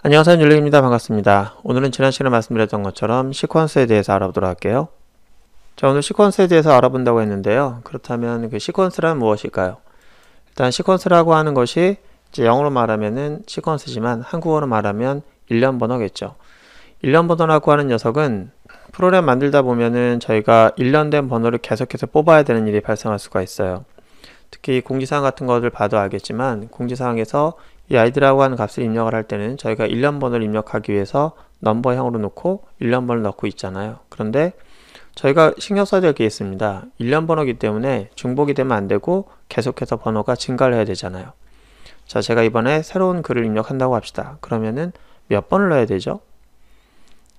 안녕하세요, 율릭입니다. 반갑습니다. 오늘은 지난 시간에 말씀드렸던 것처럼 시퀀스에 대해서 알아보도록 할게요. 자, 오늘 시퀀스에 대해서 알아본다고 했는데요. 그렇다면 그 시퀀스란 무엇일까요? 일단 시퀀스라고 하는 것이 이제 영어로 말하면은 시퀀스지만 한국어로 말하면 일련 번호겠죠. 일련 번호라고 하는 녀석은 프로그램 만들다 보면은 저희가 일련된 번호를 계속해서 뽑아야 되는 일이 발생할 수가 있어요. 특히 공지사항 같은 것을 봐도 알겠지만 공지사항에서 이 id라고 하는 값을 입력을 할 때는 저희가 일련번호를 입력하기 위해서 넘버형으로 놓고 일련번호를 넣고 있잖아요. 그런데 저희가 신경 써야 될 게 있습니다. 일련번호이기 때문에 중복이 되면 안 되고 계속해서 번호가 증가를 해야 되잖아요. 자, 제가 이번에 새로운 글을 입력한다고 합시다. 그러면은 몇 번을 넣어야 되죠?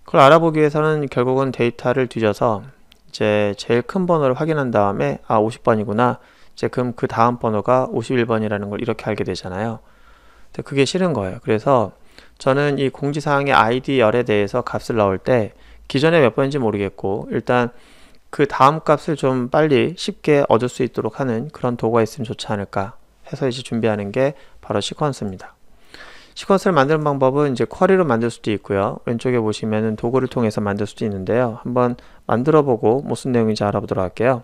그걸 알아보기 위해서는 결국은 데이터를 뒤져서 이제 제일 큰 번호를 확인한 다음에 50번이구나. 이제 그럼 그 다음 번호가 51번이라는 걸 이렇게 알게 되잖아요. 근데 그게 싫은 거예요. 그래서 저는 이 공지사항의 id 열에 대해서 값을 넣을 때 기존에 몇 번인지 모르겠고 일단 그 다음 값을 좀 빨리 쉽게 얻을 수 있도록 하는 그런 도구가 있으면 좋지 않을까 해서 이제 준비하는 게 바로 시퀀스입니다. 시퀀스를 만드는 방법은 이제 쿼리로 만들 수도 있고요. 왼쪽에 보시면은 도구를 통해서 만들 수도 있는데요. 한번 만들어 보고 무슨 내용인지 알아보도록 할게요.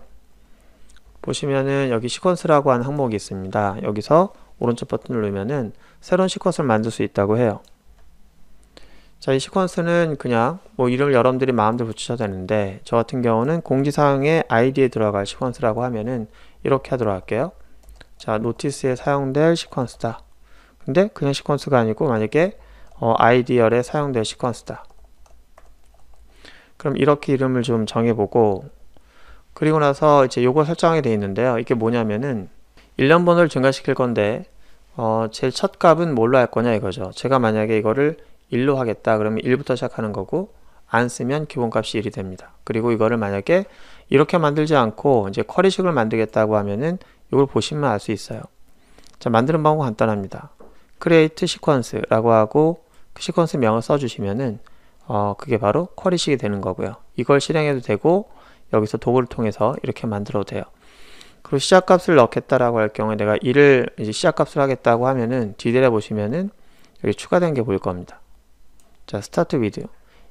보시면은 여기 시퀀스라고 하는 항목이 있습니다. 여기서 오른쪽 버튼 누르면은 새로운 시퀀스를 만들 수 있다고 해요. 자, 이 시퀀스는 그냥 뭐 이름을 여러분들이 마음대로 붙이셔도 되는데 저 같은 경우는 공지사항의 id에 들어갈 시퀀스라고 하면은 이렇게 하도록 할게요. 자, 노티스에 사용될 시퀀스다. 근데 그냥 시퀀스가 아니고 만약에 id 열에 사용될 시퀀스다. 그럼 이렇게 이름을 좀 정해보고 그리고 나서 이제 요걸 설정하게 되어 있는데요. 이게 뭐냐면은 일련 번호를 증가시킬 건데 제일 첫 값은 뭘로 할 거냐 이거죠. 제가 만약에 이거를 1로 하겠다 그러면 1부터 시작하는 거고 안 쓰면 기본값이 1이 됩니다. 그리고 이거를 만약에 이렇게 만들지 않고 이제 쿼리식을 만들겠다고 하면은 이걸 보시면 알 수 있어요. 자, 만드는 방법은 간단합니다. create sequence라고 하고 그 시퀀스 명을 써주시면은 그게 바로 쿼리식이 되는 거고요. 이걸 실행해도 되고 여기서 도구를 통해서 이렇게 만들어도 돼요. 그리고 시작값을 넣겠다라고 할 경우에 내가 1을 이제 시작값을 하겠다고 하면은 뒤들어 보시면은 여기 추가된 게 보일 겁니다. 자, start with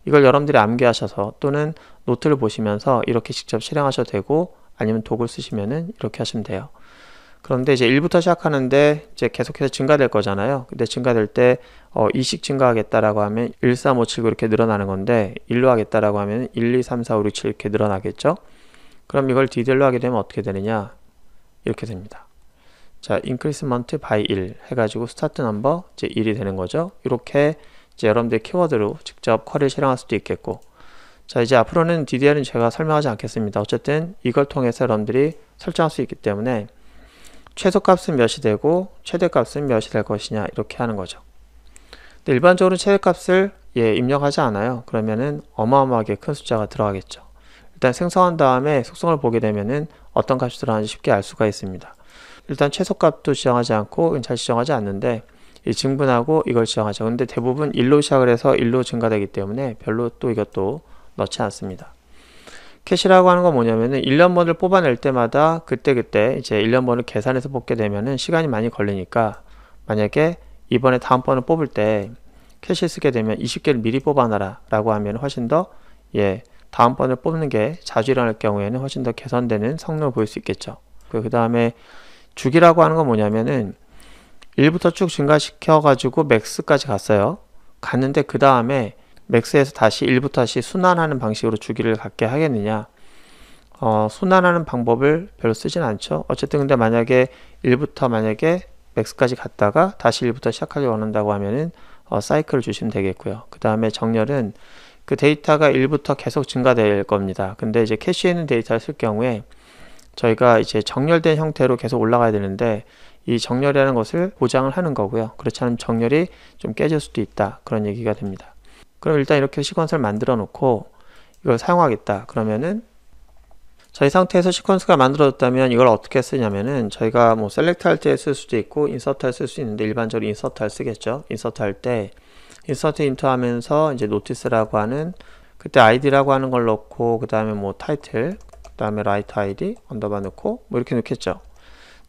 이걸 여러분들이 암기하셔서 또는 노트를 보시면서 이렇게 직접 실행하셔도 되고 아니면 도구를 쓰시면은 이렇게 하시면 돼요. 그런데 이제 1부터 시작하는데 이제 계속해서 증가될 거잖아요. 근데 증가될 때 2씩 증가하겠다라고 하면 1, 3, 5, 7, 9 이렇게 늘어나는 건데 1로 하겠다라고 하면 1, 2, 3, 4, 5, 6, 7 이렇게 늘어나겠죠. 그럼 이걸 디델로 하게 되면 어떻게 되느냐 이렇게 됩니다. 자, increment by 1 해가지고 start number 이제 1이 되는 거죠. 이렇게 이제 여러분들 키워드로 직접 쿼리를 실행할 수도 있겠고 자, 이제 앞으로는 DDL은 제가 설명하지 않겠습니다. 어쨌든 이걸 통해서 여러분들이 설정할 수 있기 때문에 최소값은 몇이 되고 최대값은 몇이 될 것이냐 이렇게 하는 거죠. 근데 일반적으로 최대값을 입력하지 않아요. 그러면은 어마어마하게 큰 숫자가 들어가겠죠. 일단 생성한 다음에 속성을 보게 되면은 어떤 값이 들어가는지 쉽게 알 수가 있습니다. 일단 최소값도 지정하지 않고 잘 지정하지 않는데 이 증분하고 이걸 지정하죠. 근데 대부분 1로 시작을 해서 1로 증가되기 때문에 별로 또 이것도 넣지 않습니다. 캐시라고 하는 건 뭐냐면은 일련번호를 뽑아낼 때마다 그때 이제 일련번호를 계산해서 뽑게 되면은 시간이 많이 걸리니까 만약에 이번에 다음번을 뽑을 때 캐시 쓰게 되면 20개를 미리 뽑아놔라 라고 하면 훨씬 더 다음번을 뽑는 게 자주 일어날 경우에는 훨씬 더 개선되는 성능을 보일 수 있겠죠. 그 다음에 주기라고 하는 건 뭐냐면은 1부터 쭉 증가시켜 가지고 맥스까지 갔어요. 갔는데 그 다음에 맥스에서 다시 1부터 다시 순환하는 방식으로 주기를 갖게 하겠느냐 순환하는 방법을 별로 쓰진 않죠. 어쨌든 근데 만약에 1부터 만약에 맥스까지 갔다가 다시 1부터 시작하려고 원한다고 하면은 사이클을 주시면 되겠고요. 그 다음에 정렬은 그 데이터가 1부터 계속 증가될 겁니다. 근데 이제 캐시에 있는 데이터를 쓸 경우에 저희가 이제 정렬된 형태로 계속 올라가야 되는데 이 정렬이라는 것을 보장을 하는 거고요. 그렇지 않으면 정렬이 좀 깨질 수도 있다. 그런 얘기가 됩니다. 그럼 일단 이렇게 시퀀스를 만들어 놓고 이걸 사용하겠다. 그러면은 저희 상태에서 시퀀스가 만들어졌다면 이걸 어떻게 쓰냐면은 저희가 뭐 셀렉트 할 때 쓸 수도 있고 인서트 할 쓸 수 있는데 일반적으로 인서트 할 쓰겠죠. 인서트 할 때 인서트 인투 하면서 이제 노티스라고 하는 그때 id라고 하는 걸 넣고 그 다음에 뭐 타이틀 그 다음에 라이트 id 언더바 넣고 뭐 이렇게 넣겠죠.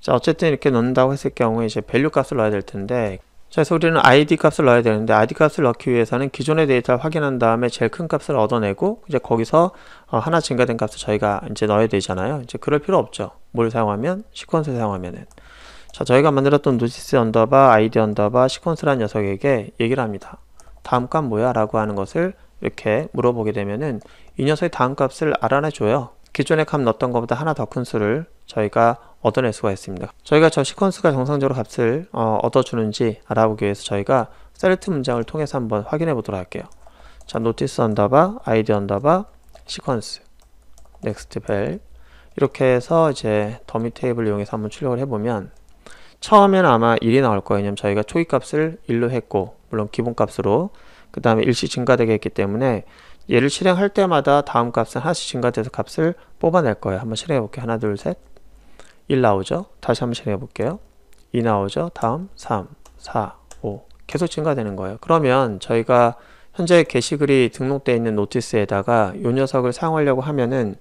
자, 어쨌든 이렇게 넣는다고 했을 경우에 이제 밸류 값을 넣어야 될 텐데 자, 그래서 우리는 id 값을 넣어야 되는데 id 값을 넣기 위해서는 기존의 데이터를 확인한 다음에 제일 큰 값을 얻어내고 이제 거기서 하나 증가된 값을 저희가 이제 넣어야 되잖아요. 이제 그럴 필요 없죠. 뭘 사용하면? 시퀀스 사용하면은. 자, 저희가 만들었던 노티스 언더바 id 언더바 시퀀스라는 녀석에게 얘기를 합니다. 다음 값 뭐야? 라고 하는 것을 이렇게 물어보게 되면은 이 녀석이 다음 값을 알아내줘요. 기존의 값 넣었던 것보다 하나 더 큰 수를 저희가 얻어낼 수가 있습니다. 저희가 저 시퀀스가 정상적으로 값을 얻어주는지 알아보기 위해서 저희가 셀렉트 문장을 통해서 한번 확인해 보도록 할게요. 자, 노티스 언더바 id 언더바 시퀀스 넥스트 벨 이렇게 해서 이제 더미 테이블을 이용해서 한번 출력을 해보면 처음에는 아마 1이 나올 거예요. 왜냐면 저희가 초기 값을 1로 했고 물론 기본 값으로 그 다음에 일씩 증가되게 했기 때문에 얘를 실행할 때마다 다음 값은 하나씩 증가돼서 값을 뽑아낼 거예요. 한번 실행해 볼게요. 하나 둘 셋 1 나오죠. 다시 한번 실행해 볼게요. 2 나오죠. 다음 3 4 5 계속 증가되는 거예요. 그러면 저희가 현재 게시글이 등록되어 있는 노티스에다가 이 녀석을 사용하려고 하면은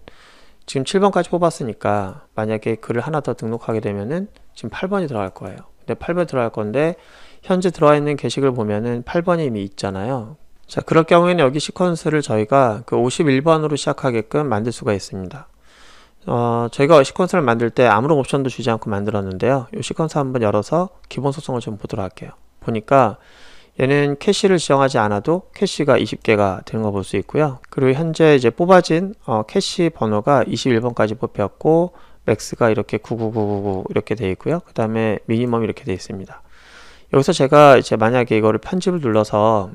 지금 7번까지 뽑았으니까 만약에 글을 하나 더 등록하게 되면은 지금 8번이 들어갈 거예요. 근데 8번이 들어갈 건데 현재 들어와 있는 게시글 보면은 8번이 이미 있잖아요. 자, 그럴 경우에는 여기 시퀀스를 저희가 그 51번으로 시작하게끔 만들 수가 있습니다. 저희가 시퀀스를 만들 때 아무런 옵션도 주지 않고 만들었는데요. 이 시퀀스 한번 열어서 기본 속성을 좀 보도록 할게요. 보니까 얘는 캐시를 지정하지 않아도 캐시가 20개가 되는 거 볼 수 있고요. 그리고 현재 이제 뽑아진 캐시 번호가 21번까지 뽑혔고 맥스가 이렇게 99999 이렇게 되어 있고요. 그 다음에 미니멈 이렇게 되어 있습니다. 여기서 제가 이제 만약에 이거를 편집을 눌러서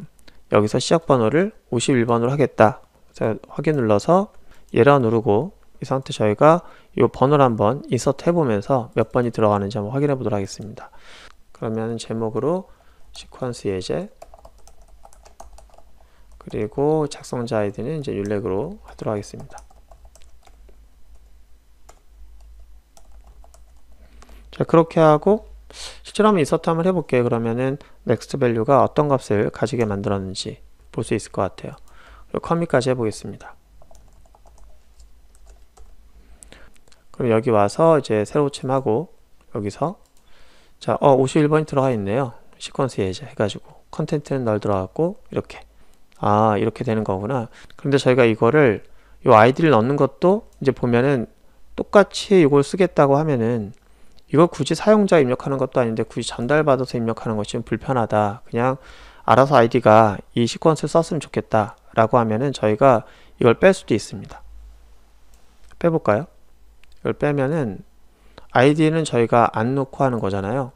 여기서 시작 번호를 51번으로 하겠다. 그래서 확인 눌러서 얘라 누르고 이 상태 저희가 이 번호를 한번 인서트 해보면서 몇 번이 들어가는지 한번 확인해 보도록 하겠습니다. 그러면 제목으로 시퀀스 예제 그리고 작성자 아이디는 이제 율렉으로 하도록 하겠습니다. 자, 그렇게 하고 실제로 한번 인서트 한번 해볼게요. 그러면은 넥스트 밸류가 어떤 값을 가지게 만들었는지 볼 수 있을 것 같아요. 그리고 커밋까지 해보겠습니다. 그럼 여기 와서 이제 새로 침하고 여기서 자 51번이 들어가 있네요. 시퀀스 예제 해가지고 컨텐트는 널 들어갔고 이렇게 이렇게 되는 거구나. 그런데 저희가 이거를 이 아이디를 넣는 것도 이제 보면은 똑같이 이걸 쓰겠다고 하면은 이걸 굳이 사용자 입력하는 것도 아닌데 굳이 전달받아서 입력하는 것이 좀 불편하다. 그냥 알아서 아이디가 이 시퀀스를 썼으면 좋겠다 라고 하면은 저희가 이걸 뺄 수도 있습니다. 빼볼까요? 이걸 빼면은 아이디는 저희가 안 넣고 하는 거잖아요.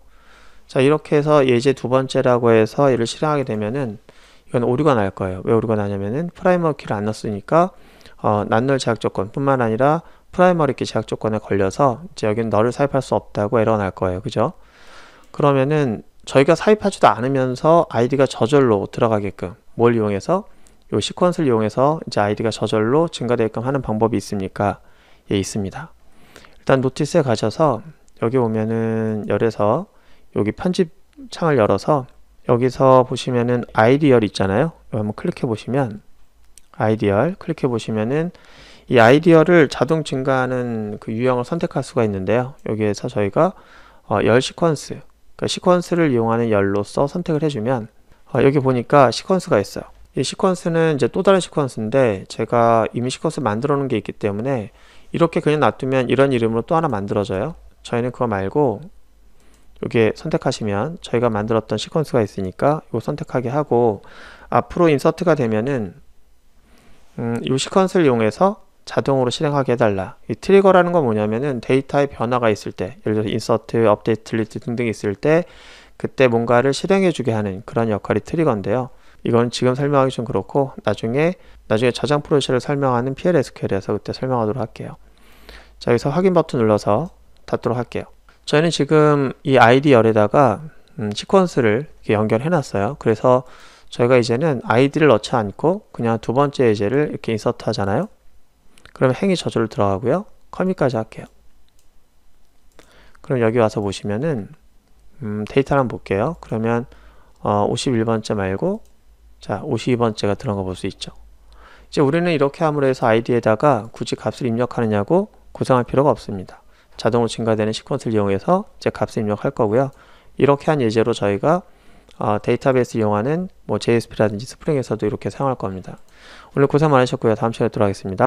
자, 이렇게 해서 예제 두 번째라고 해서 얘를 실행하게 되면은 이건 오류가 날 거예요. 왜 오류가 나냐면은 프라이머리 키를 안 넣었으니까 난널 제약 조건 뿐만 아니라 프라이머리 키 제약 조건에 걸려서 이제 여기는 너를 삽입할 수 없다고 에러 날 거예요. 그죠? 그러면은 저희가 삽입하지도 않으면서 아이디가 저절로 들어가게끔 뭘 이용해서 요 시퀀스를 이용해서 이제 아이디가 저절로 증가되게끔 하는 방법이 있습니까? 예, 있습니다. 일단 노티스에 가셔서 여기 보면은 열에서 여기 편집 창을 열어서 여기서 보시면은 아이디열 있잖아요. 여기 한번 클릭해 보시면 아이디열 클릭해 보시면은 이 아이디열을 자동 증가하는 그 유형을 선택할 수가 있는데요. 여기에서 저희가 열 시퀀스 그러니까 시퀀스를 이용하는 열로서 선택을 해주면 여기 보니까 시퀀스가 있어요. 이 시퀀스는 이제 또 다른 시퀀스인데 제가 이미 시퀀스 만들어 놓은 게 있기 때문에 이렇게 그냥 놔두면 이런 이름으로 또 하나 만들어져요. 저희는 그거 말고 여기 선택하시면 저희가 만들었던 시퀀스가 있으니까 이거 선택하게 하고 앞으로 인서트가 되면은 이 시퀀스를 이용해서 자동으로 실행하게 해달라. 이 트리거라는 건 뭐냐면은 데이터의 변화가 있을 때 예를 들어서 인서트, 업데이트, 딜리트 등등 있을 때 그때 뭔가를 실행해 주게 하는 그런 역할이 트리거인데요. 이건 지금 설명하기 좀 그렇고 나중에 저장 프로세스를 설명하는 PLSQL에서 그때 설명하도록 할게요. 자, 여기서 확인 버튼 눌러서 닫도록 할게요. 저희는 지금 이 아이디 열에다가 시퀀스를 이렇게 연결해 놨어요. 그래서 저희가 이제는 아이디를 넣지 않고 그냥 두 번째 예제를 이렇게 인서트 하잖아요. 그러면 행이 저절로 들어가고요. 커밋까지 할게요. 그럼 여기 와서 보시면은 데이터를 한번 볼게요. 그러면 51번째 말고 자 52번째가 들어간 거 볼 수 있죠. 이제 우리는 이렇게 함으로 해서 아이디에다가 굳이 값을 입력하느냐고 고생할 필요가 없습니다. 자동으로 증가되는 시퀀스를 이용해서 이제 값을 입력할 거고요. 이렇게 한 예제로 저희가 데이터베이스 이용하는 뭐 JSP라든지 스프링에서도 이렇게 사용할 겁니다. 오늘 고생 많으셨고요. 다음 시간에 뵙도록 하겠습니다.